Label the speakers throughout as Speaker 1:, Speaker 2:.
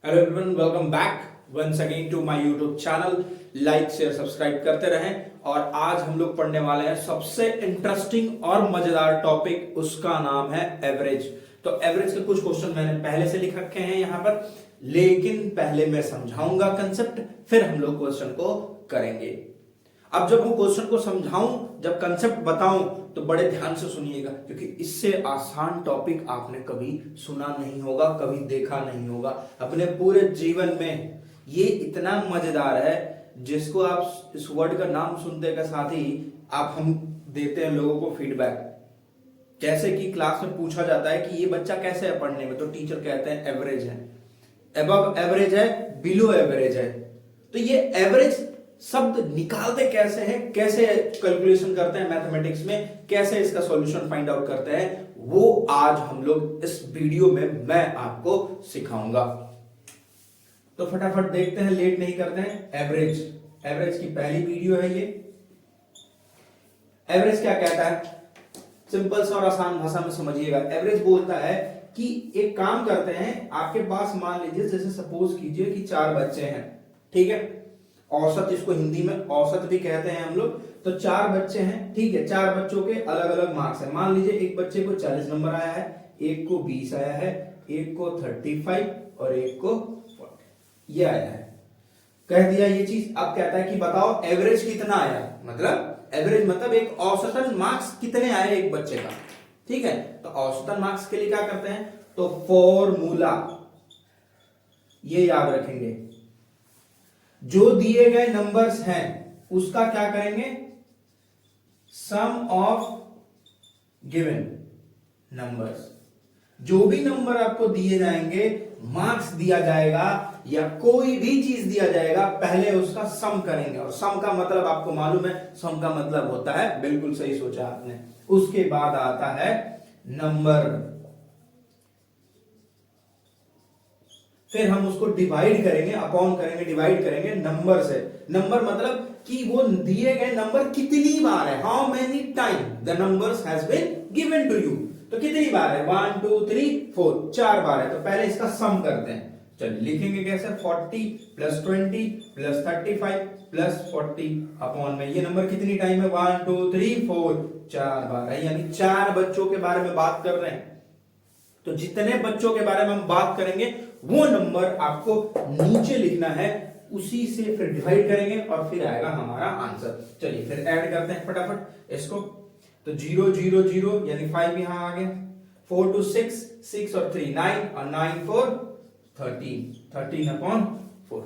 Speaker 1: Hello everyone, welcome back once again to my YouTube channel. Like share subscribe करते रहें। और आज हम लोग पढ़ने वाले हैं सबसे इंटरेस्टिंग और मजेदार टॉपिक, उसका नाम है एवरेज। तो एवरेज के कुछ क्वेश्चन मैंने पहले से लिख रखे हैं यहाँ पर, लेकिन पहले मैं समझाऊंगा कंसेप्ट, फिर हम लोग क्वेश्चन को करेंगे। अब जब मैं क्वेश्चन को समझाऊं, जब कंसेप्ट बताऊं, तो बड़े ध्यान से सुनिएगा, क्योंकि इससे आसान टॉपिक आपने कभी सुना नहीं होगा, कभी देखा नहीं होगा अपने पूरे जीवन में। ये इतना मजेदार है, जिसको आप इस वर्ड का नाम सुनते के साथ ही हम देते हैं लोगों को फीडबैक। जैसे कि क्लास में पूछा जाता है कि ये बच्चा कैसे है पढ़ने में, तो टीचर कहते हैं एवरेज है, अबव एवरेज है, बिलो एवरेज है। तो ये एवरेज शब्द निकालते कैसे हैं, कैसे कैलकुलेशन करते हैं मैथमेटिक्स में, कैसे इसका सॉल्यूशन फाइंड आउट करते हैं, वो आज हम लोग इस वीडियो में मैं आपको सिखाऊंगा। तो फटाफट देखते हैं, लेट नहीं करते हैं। एवरेज की पहली वीडियो है ये। एवरेज क्या कहता है, सिंपल सा और आसान भाषा में समझिएगा। एवरेज बोलता है कि एक काम करते हैं, आपके पास मान लीजिए, जैसे सपोज कीजिए कि 4 बच्चे हैं, ठीक है। औसत, इसको हिंदी में औसत भी कहते हैं हम लोग। तो 4 बच्चे हैं, ठीक है। 4 बच्चों के अलग अलग मार्क्स हैं। मान लीजिए एक बच्चे को 40 नंबर आया है, एक को 20 आया है, एक को 35 और एक को 40 ये आया है। कह दिया ये चीज। अब कहता है कि बताओ एवरेज कितना आया, मतलब एवरेज मतलब एक औसतन मार्क्स कितने आए एक बच्चे का, ठीक है। तो औसतन मार्क्स के लिए क्या करते हैं, तो फॉर्मूला ये याद रखेंगे। जो दिए गए नंबर्स हैं उसका क्या करेंगे, सम ऑफ गिवन नंबर्स। जो भी नंबर आपको दिए जाएंगे, मार्क्स दिया जाएगा या कोई भी चीज दिया जाएगा, पहले उसका सम करेंगे। और सम का मतलब आपको मालूम है, सम का मतलब होता है, बिल्कुल सही सोचा आपने, उसके बाद आता है नंबर। फिर हम उसको डिवाइड करेंगे, अपॉन करेंगे, डिवाइड करेंगे नंबर से। नंबर मतलब कि वो दिए गए नंबर कितनी बार है, how many time the numbers has been given to you. तो कितनी बार है, 1 2 3 4, 4 बार है। तो पहले इसका सम करते हैं। चलिए लिखेंगे कैसे, 40 प्लस 20 प्लस 35 प्लस 40 अपॉन में ये नंबर कितनी टाइम है, 1 2 3 4, 4 बार है। यानी 4 बच्चों के बारे में बात कर रहे हैं। तो जितने बच्चों के बारे में हम बात करेंगे, वो नंबर आपको नीचे लिखना है, उसी से फिर डिवाइड करेंगे और फिर आएगा हमारा आंसर। चलिए फिर ऐड करते हैं फटाफट इसको। तो 0 0 0 यानी 5 यहां आ गया, 4 2 6 6 और 3 9 और 9 4 13 13 अपॉन 4,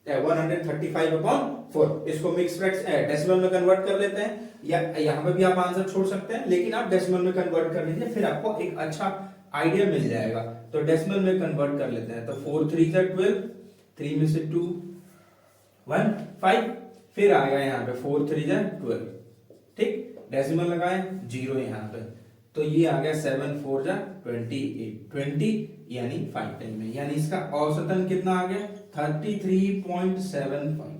Speaker 1: 135 अपॉन 4। इसको मिक्स डेसिमल में कन्वर्ट कर लेते हैं, या यहां पे भी आप आंसर छोड़ सकते हैं, लेकिन आप डेसिमल में कन्वर्ट कर लीजिए, फिर आपको एक अच्छा आइडिया मिल जाएगा। तो डेसिमल में कन्वर्ट कर लेते हैं। तो 4 3 12, 3 में से 2 1 5, फिर आ गया यहाँ पे 4 3 12, ठीक। डेसिमल लगाए, 0 यहाँ पे, तो ये आ गया 7 4 28, 20 यानी 5 टाइम में। यानी इसका औसतन कितना आ गया, 33.75।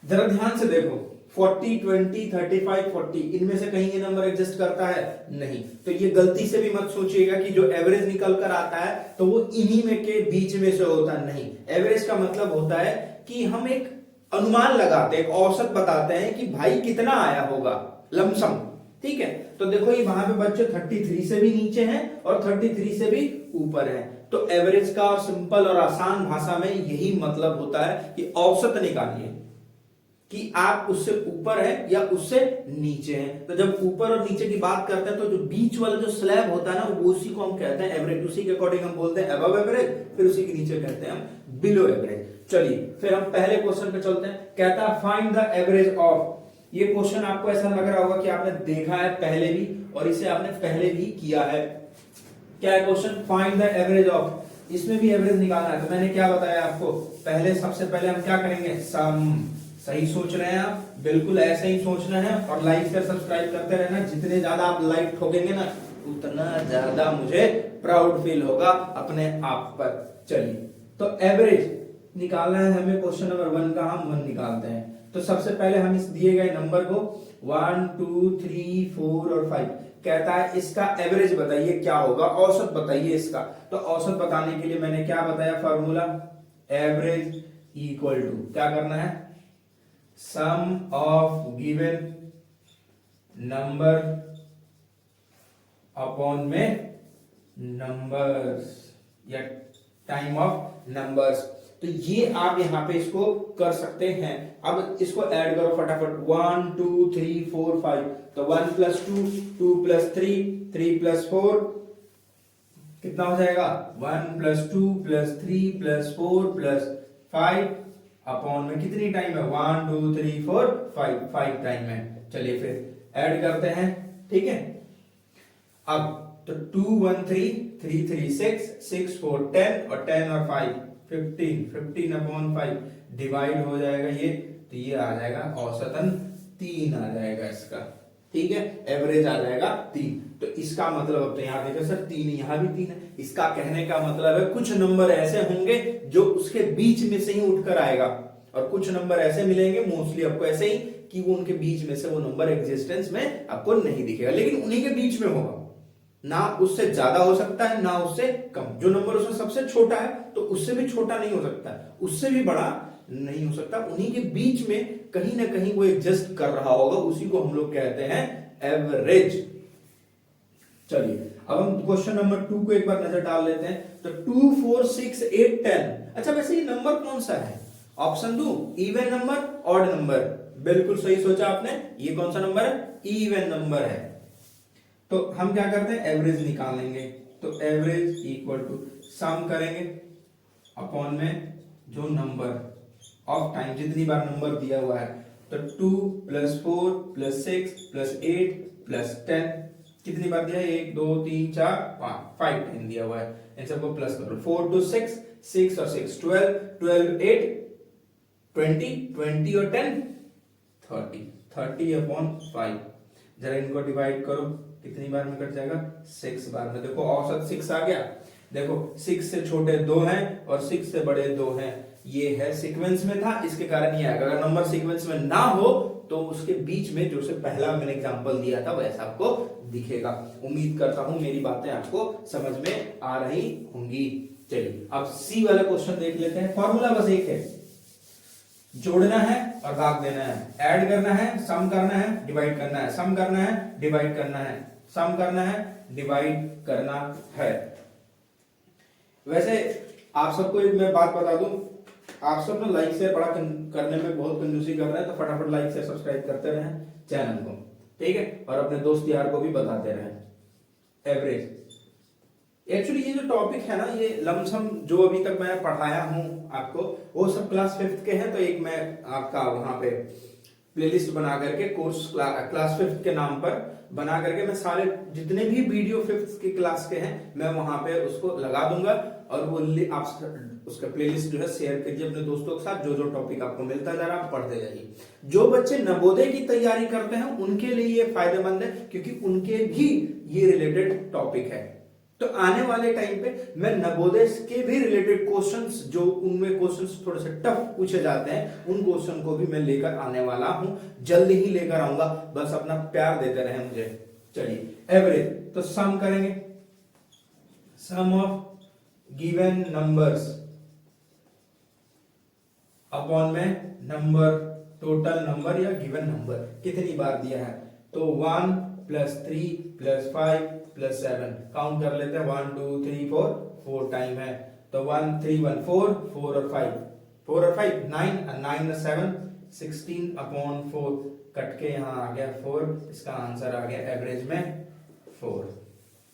Speaker 1: जरा ध्यान से देखो, 40 20 35 40, इनमें से कहीं ये नंबर एग्जिस्ट करता है, नहीं। तो ये गलती से भी मत सोचिएगा कि जो एवरेज निकल कर आता है तो वो इन्हीं में के बीच में से होता, नहीं। एवरेज का मतलब होता है कि हम एक अनुमान लगाते हैं, एक औसत बताते हैं कि भाई कितना आया होगा, लमसम, ठीक है। तो देखो ये वहां पे बच्चे 33 से भी नीचे हैं और 33 से भी ऊपर है। तो एवरेज का सिंपल और आसान भाषा में यही मतलब होता है कि औसत निकालिए कि आप उससे ऊपर है या उससे नीचे हैं। तो जब ऊपर और नीचे की बात करते हैं, तो जो बीच वाला जो स्लैब होता है ना, वो उसी को हम कहते हैं एवरेज। उसी के अकॉर्डिंग हम बोलते हैं अबव एवरेज, फिर उसी के नीचे कहते हैं हम बिलो एवरेज। चलिए फिर हम पहले क्वेश्चन पे चलते हैं। कहता है फाइंड द एवरेज ऑफ। ये क्वेश्चन आपको ऐसा लग रहा होगा कि आपने देखा है पहले भी, और इसे आपने पहले भी किया है। क्या है question, find the average of. इसमें भी एवरेज निकालना है। तो मैंने क्या बताया आपको, पहले सबसे पहले हम क्या करेंगे, सम। सही सोच रहे हैं आप, बिल्कुल ऐसे ही सोचना है। और लाइक शेयर सब्सक्राइब करते रहना। जितने ज्यादा आप लाइक ठोकेंगे ना, उतना ज्यादा मुझे प्राउड फील होगा अपने आप पर। चलिए तो एवरेज निकालना है हमें। क्वेश्चन नंबर 1 का हम 1 निकालते हैं। तो सबसे पहले हम इस दिए गए नंबर को 1 2 3 4 और 5, कहता है इसका एवरेज बताइए क्या होगा, औसत बताइए इसका। तो औसत बताने के लिए मैंने क्या बताया फॉर्मूला, एवरेज इक्वल टू क्या करना है, सम ऑफ गिवन नंबर अपॉन में नंबर्स या टाइम ऑफ नंबर्स। तो ये आप यहां पे इसको कर सकते हैं। अब इसको ऐड करो फटाफट, 1 2 3 4 5, तो 1 + 2 2 + 3 3 + 4 कितना हो जाएगा, 1 + 2 + 3 + 4 + 5 अपॉन में कितनी टाइम है, 1 2 3 4 5 टाइम है। चलिए फिर ऐड करते हैं, ठीक है। अब तो 2 1 3 3 3 6 6 4 10 और 10 और 5 15 15 अपॉन 5 डिवाइड हो जाएगा ये, तो ये आ जाएगा औसतन 3 आ जाएगा इसका, ठीक है। एवरेज आ जाएगा 3। तो इसका मतलब अब तो यहां देखो सर 3, यहां भी 3 है। इसका कहने का मतलब है कुछ नंबर ऐसे होंगे जो उसके बीच में से ही उठकर आएगा, और कुछ नंबर ऐसे मिलेंगे मोस्टली आपको ऐसे ही कि वो उनके बीच में से वो नंबर एग्जिस्टेंस में आपको नहीं दिखेगा, लेकिन उन्हीं के बीच में होगा। ना उससे ज्यादा हो सकता है ना उससे कम। जो नंबर उसमें सबसे छोटा है तो उससे भी छोटा नहीं हो सकता, उससे भी बड़ा नहीं हो सकता, उन्हीं के बीच में कहीं ना कहीं वो एडजस्ट कर रहा होगा, उसी को हम लोग कहते हैं एवरेज। चलिए अब हम क्वेश्चन नंबर 2 को एक बार नजर डाल लेते हैं। तो 2 4 6 8 10, अच्छा वैसे ये नंबर कौन सा है, ऑप्शन दो, इवन नंबर ऑड नंबर। बिल्कुल सही सोचा आपने, ये कौन सा नंबर है, इवन नंबर है। तो हम क्या करते हैं, एवरेज निकालेंगे। तो एवरेज इक्वल टू सम करेंगे अपॉन में जो नंबर ऑफ टाइम, जितनी बार नंबर दिया हुआ है। तो 2 + 4 + 6 + 8 + 10 कितनी बार दिया है, 1 2 3 4 5 टाइम दिया हुआ है। इन सबको प्लस कर लो, 4 2 6 6 और 6 12 12 8 20 20 और 10 30 30 अपॉन 5। जरा इनको डिवाइड करो, कितनी बार में कट जाएगा, 6 बार में। देखो औसत 6 आ गया। देखो 6 से छोटे 2 हैं और 6 से बड़े 2 हैं, ये है सीक्वेंस में था, इसके कारण ये आएगा। अगर नंबर सीक्वेंस में ना हो तो उसके बीच में जो से पहला मैंने एग्जांपल दिया था वैसा आपको दिखेगा। उम्मीद करता हूं मेरी बातें आपको समझ में आ रही होंगी। चलिए अब सी वाला क्वेश्चन देख लेते हैं। फॉर्मूला बस एक है, जोड़ना है और भाग देना है, ऐड करना है, सम करना है, डिवाइड करना है, सम करना है, डिवाइड करना है, सम करना है, डिवाइड करना है। वैसे आप सबको एक मैं बात बता दूं, आप सब ना लाइक शेयर बड़ा करने में बहुत कंजूसी कर रहे हैं, तो फटाफट लाइक शेयर सब्सक्राइब करते रहें चैनल को, ठीक है, और अपने दोस्त यार को भी बताते रहें। एवरेज एक्चुअली ये जो टॉपिक है ना, ये लमसम जो अभी तक मैं पढ़ाया हूं आपको वो सब क्लास 5th के हैं। तो एक मैं आपका वहां पे प्लेलिस्ट बना करके कोर्स क्लास 5th के नाम पर बना करके मैं सारे जितने भी वीडियो 5th की क्लास के हैं मैं वहां पे उसको लगा दूंगा, और वो आप उसका प्लेलिस्ट जो है शेयर कीजिए अपने दोस्तों के साथ। जो जो टॉपिक आपको मिलता जा रहा है आप पढ़ते जाइए। जो बच्चे नवोदय की तैयारी करते हैं उनके लिए ये फायदेमंद है, क्योंकि उनके भी ये रिलेटेड टॉपिक है। तो आने वाले टाइम पे मैं नवोदय के भी रिलेटेड क्वेश्चंस, जो उनमें क्वेश्चंस थोड़े से टफ पूछे जाते हैं, उन क्वेश्चन को भी मैं लेकर आने वाला हूं, जल्द ही लेकर आऊंगा। बस अपना प्यार देते रहे मुझे। चलिए एवरेज, तो सम करेंगे, सम ऑफ गिवन नंबर्स अपॉन में नंबर, टोटल नंबर या गिवन नंबर कितनी बार दिया है। तो 1 + 3 + 5 + 7 काउंट कर लेते हैं, 1 2 3 4 4 टाइम है। तो 1 3 1 4 4 और 5 4 और 5 9 और 9 और 7 16 अपॉन 4 कट के यहाँ आ गया 4। इसका आंसर आ गया एवरेज में 4।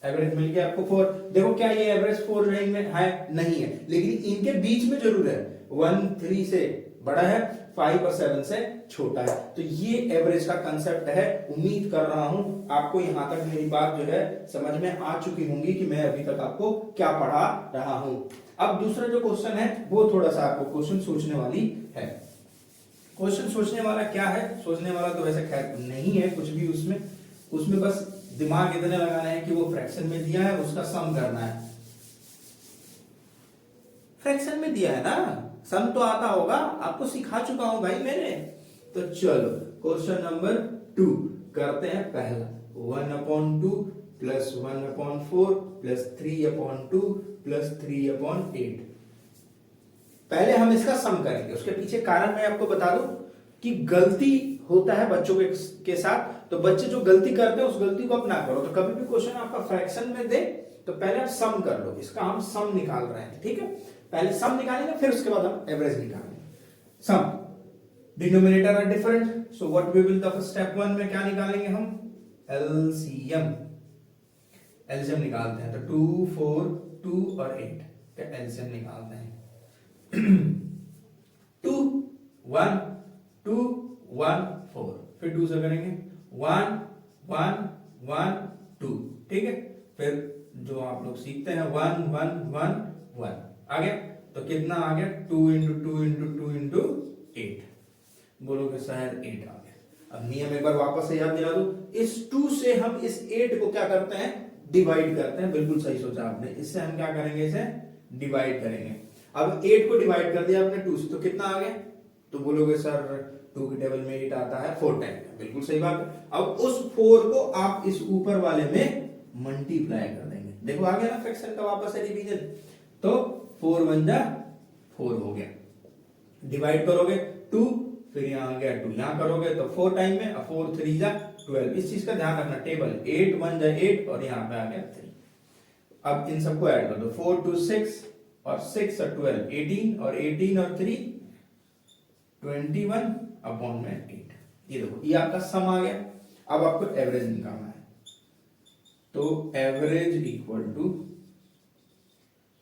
Speaker 1: एवरेज मिल गया आपको 4। देखो क्या ये एवरेज 4 रेंज में है, नहीं है, लेकिन इनके बीच में जरूर है। 1 3 से बड़ा है, 5 और 7 से छोटा है। तो ये एवरेज का कंसेप्ट है। उम्मीद कर रहा हूं आपको यहां तक मेरी बात जो है समझ में आ चुकी होंगी कि मैं अभी तक आपको क्या पढ़ा रहा हूं। अब दूसरा जो क्वेश्चन है वो थोड़ा सा आपको क्वेश्चन सोचने वाली है। क्वेश्चन सोचने वाला क्या है, सोचने वाला तो वैसे खैर नहीं है कुछ भी उसमें बस दिमाग इतने लगाना है कि वो फ्रैक्शन में दिया है, उसका सम करना है। फ्रैक्शन में दिया है ना, सम तो आता होगा, आपको सिखा चुका हूं भाई मैंने। तो चलो क्वेश्चन नंबर 2 करते हैं पहला। 1/2 प्लस 1/4 प्लस 3/2 प्लस 3/8। पहले हम इसका सम करेंगे, उसके पीछे कारण मैं आपको बता दूं कि गलती होता है बच्चों के साथ, तो बच्चे जो गलती करते हैं उस गलती को आप ना करो। तो कभी भी क्वेश्चन आपका फ्रैक्शन में दे तो पहले आप सम कर लो, इसका हम सम निकाल रहे हैं, ठीक है। पहले सम निकालेंगे, फिर उसके बाद हम एवरेज निकालेंगे। Sum denominator are different, so what we will the step 1 में क्या निकालेंगे हम, एलसीएम। एलसीएम निकालते हैं, तो 2 4 2 और 8 का एलसीएम निकालते हैं। 2 1 2 1 4, फिर 2 से करेंगे 1 1 1 2, ठीक है। फिर जो आप लोग सीखते हैं 1 1 1 1 आ गया, तो कितना आ गया, 2 इंटू 2 इंटू 2 इंटू 8, बोलोगे शायद 8 आ गया। अब नियम एक बार वापस से याद दिला दो, इस 2 से हम इस 8 को क्या करते हैं, डिवाइड करते हैं। बिल्कुल सही सोचा आपने, इससे हम क्या करेंगे, इसे डिवाइड करेंगे। अब 8 को डिवाइड कर दिया आपने 2 से, तो कितना आ गया, तो बोलोगे सर 2 के टेबल में 8 आता है 4 टाइम, बिल्कुल सही बात है। अब उस 4 को आप इस ऊपर वाले में मल्टीप्लाई कर देंगे, देखो आ गया ना फ्रैक्शन का वापस से डिवीजन, तो 4 1 जा 4 हो गया। डिवाइड करोगे 2, फिर यहां आ गया 2, यहां करोगे तो 4 टाइम में, 4 3 जा 12। इस चीज का ध्यान रखना, टेबल 8 1 जा 8 और यहां पे आ गया 3। अब इन सबको ऐड कर दो, 4 2 6 और 6 और 12 18 और 18 और 3 21 अपॉन में 8। ये देखो ये आपका सम आ गया। अब आपको एवरेज निकालना है, तो average equal to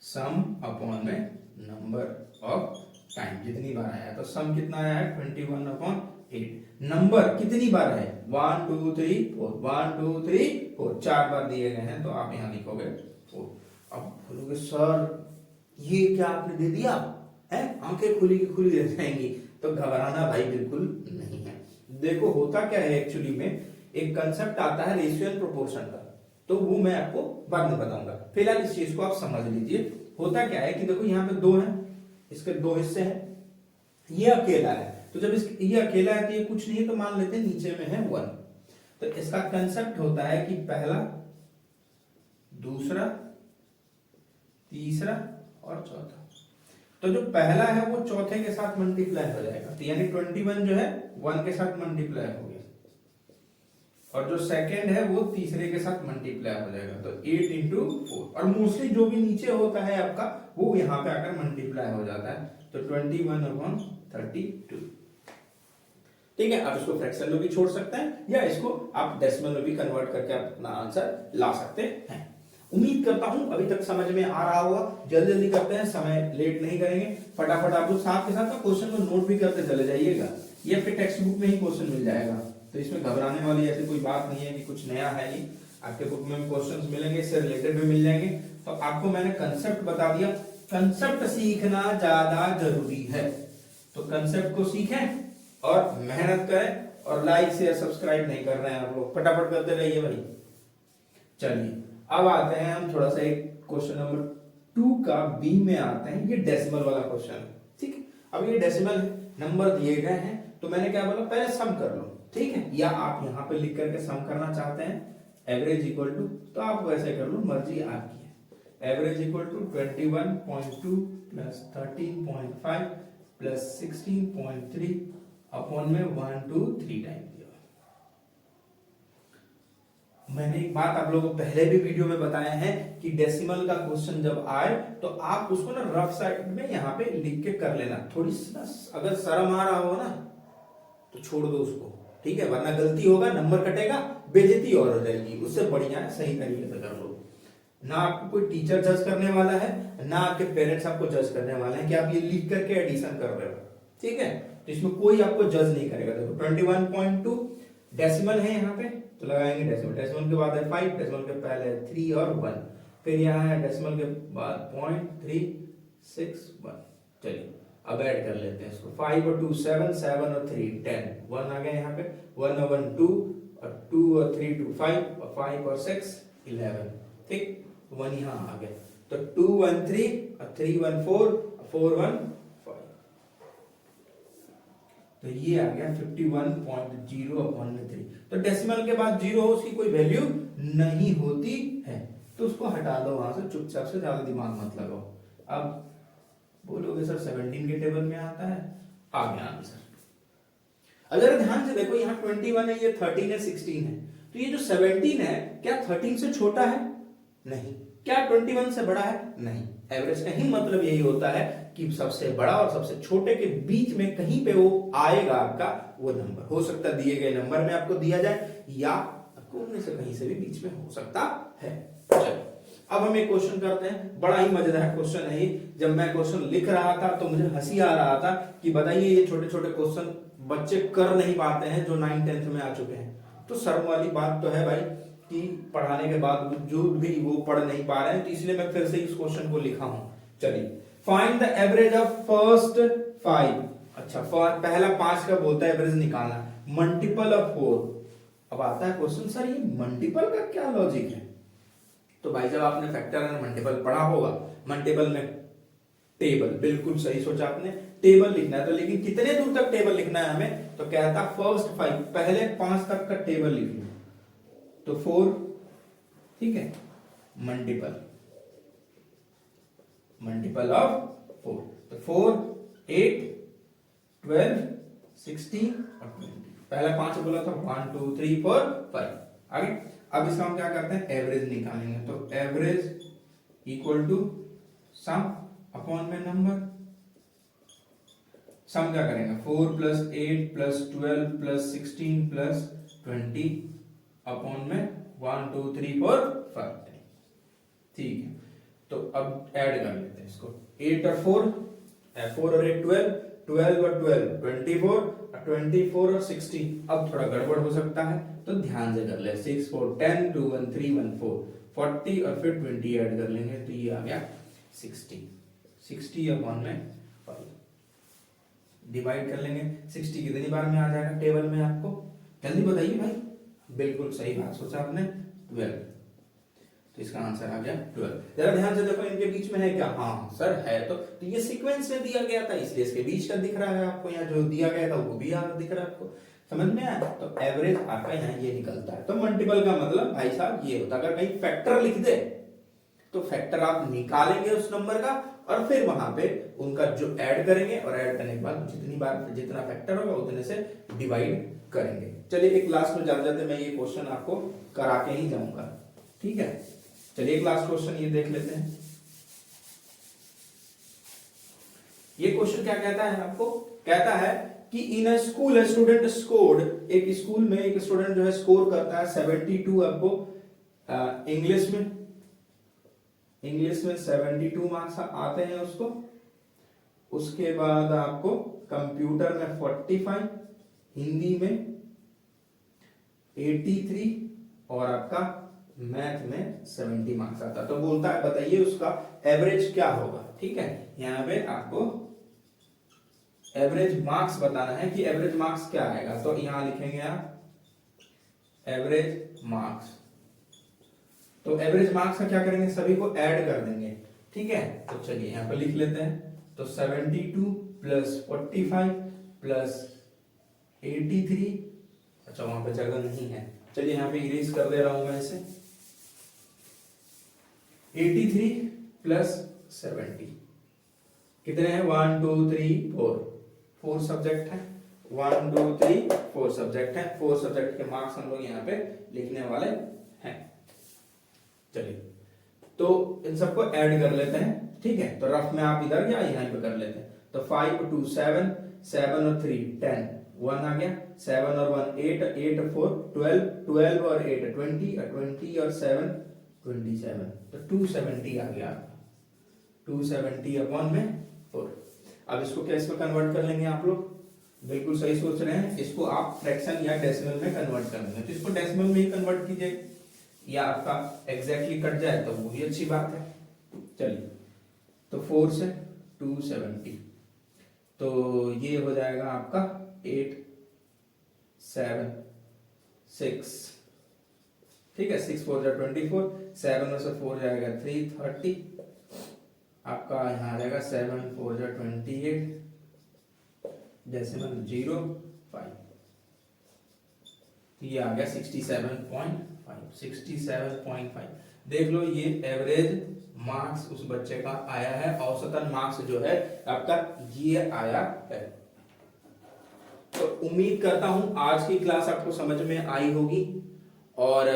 Speaker 1: sum upon में नंबर ऑफ टाइम, जितनी बार आया, तो सम कितना आया है 21/8। नंबर कितनी बार है 1 2 3 4, 1 2 3 4, 4 बार दिए गए हैं, तो आप यहां लिखोगे 4। अब बोलोगे सर ये क्या आपने दे दिया है, आंखें खुली की खुली रह जाएंगी, तो घबराना भाई बिल्कुल नहीं है। देखो होता क्या है, एक्चुअली में एक कंसेप्ट आता है रेशियो एंड प्रोपोर्शन का, तो वो मैं आपको बाद में बताऊंगा। फिलहाल इस चीज को आप समझ लीजिए। होता क्या है कि देखो यहाँ पे 2 है, इसके 2 हिस्से हैं, ये अकेला है, तो जब ये अकेला है तो ये कुछ नहीं है, तो मान लेते हैं नीचे में है 1। तो इसका कंसेप्ट होता है कि पहला, दूसरा, तीसरा और चौथा। तो जो पहला है वो चौथे के साथ मल्टीप्लाई हो जाएगा, तो यानी 21 जो है 1 के साथ मल्टीप्लाई हो गया, और जो सेकंड है वो तीसरे के साथ मल्टीप्लाई हो जाएगा, तो 8 इंटू 4। और मोस्टली जो भी नीचे होता है आपका वो यहाँ पे आकर मल्टीप्लाई हो जाता है, तो 21/32। ठीक है, आप इसको फ्रैक्शन में भी छोड़ सकते हैं या इसको आप डेसिमल में भी कन्वर्ट करके अपना आंसर ला सकते हैं। उम्मीद करता हूं अभी तक समझ में आ रहा होगा। जल्दी जल्दी करते हैं, समय लेट नहीं करेंगे, फटाफट आप लोग साथ के साथ ना क्वेश्चन को नोट भी करते चले जाइएगा, ये आपके टेक्स्ट बुक में ही क्वेश्चन मिल जाएगा, तो इसमें घबराने वाली ऐसी कोई बात नहीं है कि कुछ नया है। ये आपके बुक में क्वेश्चंस मिलेंगे, इससे रिलेटेड भी मिल जाएंगे। तो आपको मैंने कंसेप्ट बता दिया, कंसेप्ट सीखना ज्यादा जरूरी है, तो कंसेप्ट को सीखें और मेहनत करें। और लाइक शेयर सब्सक्राइब नहीं कर रहे हैं आप लोग, फटाफट करते रहिए भाई। चलिए अब आते हैं हम थोड़ा सा एक क्वेश्चन नंबर 2 का बी में आते हैं। ये डेसिमल वाला क्वेश्चन है, ठीक है। अब ये डेसिमल नंबर दिए गए हैं, तो मैंने क्या बोला, पहले सम कर लो, ठीक है, या आप यहाँ पे लिख करके सम करना चाहते हैं एवरेज इक्वल टू, तो आप वैसे कर लो, मर्जी आपकी है। Average equal to 21.2 plus 13.5 plus 16.3 upon में 1 2 3 टाइम दिया। मैंने एक बात आप लोगों को पहले भी वीडियो में बताया है कि डेसिमल का क्वेश्चन जब आए तो आप उसको ना रफ साइड में यहाँ पे लिख के कर लेना। थोड़ी सी ना अगर शर्म आ रहा हो ना तो छोड़ दो उसको, ठीक है, वरना गलती होगा, नंबर कटेगा, बेइज्जती और हो जाएगी। उससे बढ़िया है सही तरीके से कर लो। ना आपको कोई टीचर जज करने वाला है, ना आपके पेरेंट्स आपको जज करने वाले हैं कि आप ये लिख करके एडिशन कर रहे हो, ठीक है, तो इसमें कोई आपको जज नहीं करेगा। देखो 21.2 डेसिमल है यहाँ पे, तो लगाएंगे डेसिमल, डेसिमल के बाद है 5, डेसिमल के पहले है 3 और 1, फिर यहाँ है डेसिमल के बाद 0.361। चलिए अब ऐड कर लेते हैं इसको, 5 और 2 7, 7 और 3 10, 1 आ गया यहाँ पे, 1 और 1 2 और 2 और 3 2 5 और 5 और 6 11, ठीक, 1 यहाँ आ गया, तो 2 1 3 और 3 1 4 4 1 5। तो ये आ गया 51.0/3। तो डेसिमल के बाद 0 हो उसकी कोई वैल्यू नहीं होती है, तो उसको हटा दो वहां से चुपचाप से, ज्यादा दिमाग मत लगाओ। अब बोलोगे सर 17 के टेबल में आता है, आ गया आंसर। अगर ध्यान से देखो यहाँ 21 है, ये 13 है, 16 है, तो ये जो 17 है क्या 13 से छोटा है? नहीं। क्या 21 से बड़ा है? नहीं। एवरेज का ही मतलब यही होता है कि सबसे बड़ा और सबसे छोटे के बीच में कहीं पे वो आएगा आपका वो नंबर। हो सकता है दिए गए नंबर में आपको दिया जाए, या आपको उनमें से कहीं से भी बीच में हो सकता है। चलो अब हम एक क्वेश्चन करते हैं, बड़ा ही मजेदार क्वेश्चन है ये। जब मैं क्वेश्चन लिख रहा था तो मुझे हंसी आ रहा था कि बताइए ये छोटे छोटे क्वेश्चन बच्चे कर नहीं पाते हैं जो 9 10th में आ चुके हैं। तो शर्म वाली बात तो है भाई कि पढ़ाने के बावजूद भी वो पढ़ नहीं पा रहे हैं, तो इसलिए मैं फिर से इस क्वेश्चन को लिखा हूं। चलिए, find the average of first 5। अच्छा, पहला 5 का बोलता है एवरेज निकालना, मल्टीपल ऑफ 4। अब आता है क्वेश्चन, सर ये मल्टीपल का क्या लॉजिक है? तो भाई जब आपने फैक्टर एंड मल्टीपल पढ़ा होगा, मल्टीपल में टेबल, बिल्कुल सही सोचा आपने, टेबल लिखना है। तो लेकिन कितने दूर तक टेबल लिखना है हमें? तो कहता फर्स्ट 5, पहले 5 तक का टेबल लिख लो। तो 4, ठीक है, मल्टीपल ऑफ 4, तो 4 8 12 16 और 20। पहला 5 बोला था, 1 2 3 4 5। आगे अब इसका हम क्या करते हैं, एवरेज निकालेंगे। तो average equal to sum upon में नंबर। सम क्या करेंगे, 4 plus 8 plus 12 plus 16 plus 20 upon में 1 2 3 4 5। ठीक है, तो अब ऐड कर लेते हैं इसको। 8 और 4, 4 और 8 12, 12 और 12 24, 24 और 16। अब थोड़ा गड़बड़ हो सकता है तो ध्यान से कर ले। 6 4 10 2 1 3 1 4 40 और फिर 20 ऐड कर लेंगे, तो ये आ गया 60 अपॉन में 5। डिवाइड कर लेंगे, 60 कितनी बार में आ जाएगा टेबल में आपको? जल्दी बताइए भाई। बिल्कुल सही बात सोचा आपने, 12। तो इसका आंसर आ गया 12। जरा ध्यान से देखो, इनके बीच में है क्या? हाँ सर है। तो ये सीक्वेंस में दिया गया था इसलिए इसके बीच का दिख रहा है आपको, यहाँ जो दिया गया था वो भी यहाँ दिख रहा है आपको। समझ में आया? तो एवरेज आपका यहाँ ये निकलता है। तो मल्टीपल का मतलब भाई साहब ये होता है, अगर कहीं फैक्टर लिख दे तो फैक्टर आप निकालेंगे उस नंबर का और फिर वहां पे उनका जो ऐड करेंगे, और ऐड करने के बाद जितनी बार जितना फैक्टर होगा उतने से डिवाइड करेंगे। चलिए एक लास्ट में जाते जाते मैं ये क्वेश्चन आपको करा के ही जाऊंगा, ठीक है? चलिए एक लास्ट क्वेश्चन ये देख लेते हैं। ये क्वेश्चन क्या कहता है आपको? कहता है कि इन अ स्कूल स्टूडेंट स्कोर्ड, एक स्कूल में एक स्टूडेंट जो है स्कोर करता है 72 आपको इंग्लिश में 72 मार्क्स आते हैं उसको। उसके बाद आपको कंप्यूटर में 45, हिंदी में 83 और आपका मैथ में 70 मार्क्स आता है। तो बोलता है बताइए उसका एवरेज क्या होगा, ठीक है? यहां पे आपको एवरेज मार्क्स बताना है कि एवरेज मार्क्स क्या आएगा। तो यहां लिखेंगे आप एवरेज मार्क्स। तो एवरेज मार्क्स का क्या करेंगे, सभी को ऐड कर देंगे, ठीक है? तो चलिए यहां पर लिख लेते हैं। तो 72 प्लस 45 प्लस 83, अच्छा वहां पे जगह नहीं है, चलिए यहां पे इरेज कर दे रहा हूं मैं इसे। 83 प्लस 70 कितने हैं? 1 2 3 4 सब्जेक्ट है। 1 2 3 4 सब्जेक्ट है। 4 सब्जेक्ट के मार्क्स हम लोग यहाँ पे लिखने वाले हैं। चलिए तो इन सबको ऐड कर लेते हैं, ठीक है? तो रफ में आप इधर या यहाँ पे कर लेते हैं। तो 5 2 7, 7 और 3 10, 1 आ गया, 7 और 1 8, 8 और 4 12, 12 और 8 20, 20 और 7 27। तो 270 आ गया आपका, 270 अपॉन में 4। अब इसको कैसे में कन्वर्ट कर लेंगे आप लोग? बिल्कुल सही सोच रहे हैं, इसको आप फ्रैक्शन या डेसिमल में कन्वर्ट कर लेंगे। तो इसको डेसिमल में ही कन्वर्ट कीजिए, या आपका एग्जैक्टली कट जाए तो वो भी अच्छी बात है। चलिए तो 4 से 270, तो ये हो जाएगा आपका 8 7 6, ठीक है? 6 4 24, 7 में से 4 जाएगा 3 30, आपका यहाँ आ जाएगा 7 4 28, डेसिमल 0.5, ये आ गया 67.5। 67.5 देख लो, ये एवरेज मार्क्स उस बच्चे का आया है, औसतन मार्क्स जो है आपका ये आया है। तो उम्मीद करता हूं आज की क्लास आपको समझ में आई होगी, और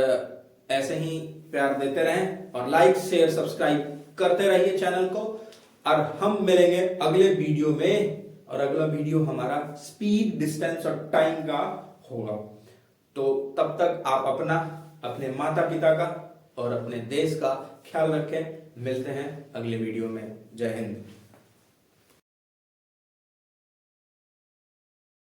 Speaker 1: ऐसे ही प्यार देते रहें और लाइक शेयर सब्सक्राइब करते रहिए चैनल को। और हम मिलेंगे अगले वीडियो में, और अगला वीडियो हमारा स्पीड, डिस्टेंस और टाइम का होगा। तो तब तक आप अपना, अपने माता पिता का और अपने देश का ख्याल रखें। मिलते हैं अगले वीडियो में। जय हिंद।